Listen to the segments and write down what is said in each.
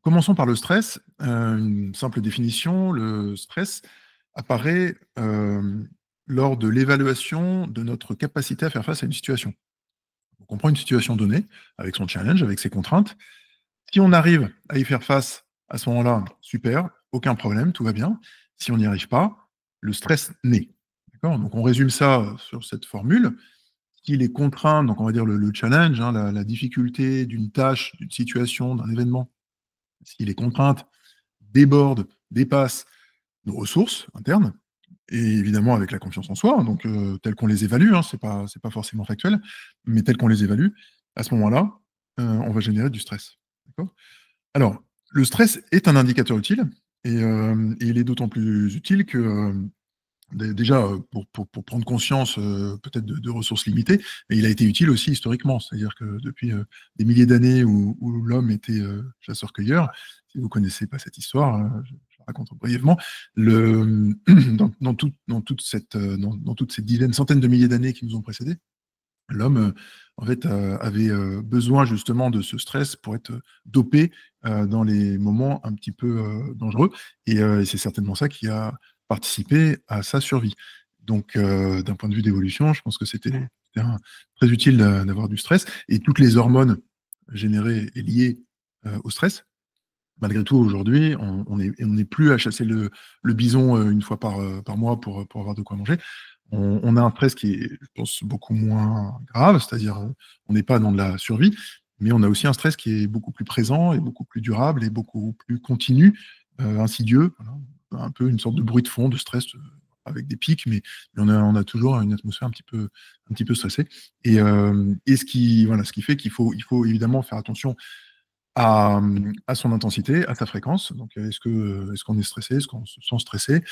Commençons par le stress. Une simple définition, le stress apparaît lors de l'évaluation de notre capacité à faire face à une situation. Donc, on prend une situation donnée, avec son challenge, avec ses contraintes. Si on arrive à y faire face à ce moment-là, super, aucun problème, tout va bien. Si on n'y arrive pas, le stress naît. D'accord. Donc on résume ça sur cette formule. S'il est contraint, donc on va dire le challenge, hein, la difficulté d'une tâche, d'une situation, d'un événement, si les contraintes débordent, dépassent nos ressources internes, et évidemment avec la confiance en soi, donc telles qu'on les évalue, hein, c'est pas forcément factuel, mais telles qu'on les évalue, à ce moment-là, on va générer du stress. D'accord. Alors, le stress est un indicateur utile, et il est d'autant plus utile que déjà pour prendre conscience peut-être de ressources limitées, mais il a été utile aussi historiquement, c'est-à-dire que depuis des milliers d'années où l'homme était chasseur-cueilleur, si vous connaissez pas cette histoire, je la raconte brièvement, dans toutes ces dizaines, centaines de milliers d'années qui nous ont précédés, l'homme, en fait, avait besoin justement de ce stress pour être dopé dans les moments un petit peu dangereux. Et c'est certainement ça qui a participé à sa survie. Donc, d'un point de vue d'évolution, je pense que très utile d'avoir du stress. Et toutes les hormones générées et liées au stress, malgré tout, aujourd'hui, on n'est plus à chasser le bison une fois par mois pour avoir de quoi manger. On a un stress qui est, je pense, beaucoup moins grave, c'est-à-dire on n'est pas dans de la survie, mais on a aussi un stress qui est beaucoup plus présent et beaucoup plus durable et beaucoup plus continu, insidieux, voilà. Un peu une sorte de bruit de fond, de stress avec des pics, mais on a toujours une atmosphère un petit peu stressée. Et ce qui fait il faut évidemment faire attention à son intensité, à sa fréquence. Donc, est-ce qu'on est stressé, est-ce qu'on se sent stressé?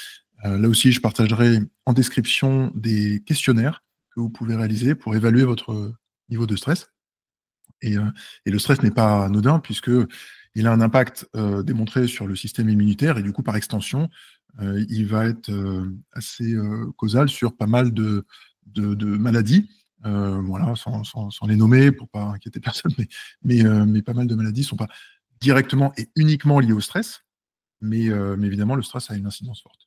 Là aussi, je partagerai en description des questionnaires que vous pouvez réaliser pour évaluer votre niveau de stress. Et le stress n'est pas anodin puisque il a un impact démontré sur le système immunitaire et du coup, par extension, il va être assez causal sur pas mal de maladies. Voilà, sans les nommer pour pas inquiéter personne, mais pas mal de maladies ne sont pas directement et uniquement liées au stress, mais évidemment, le stress a une incidence forte.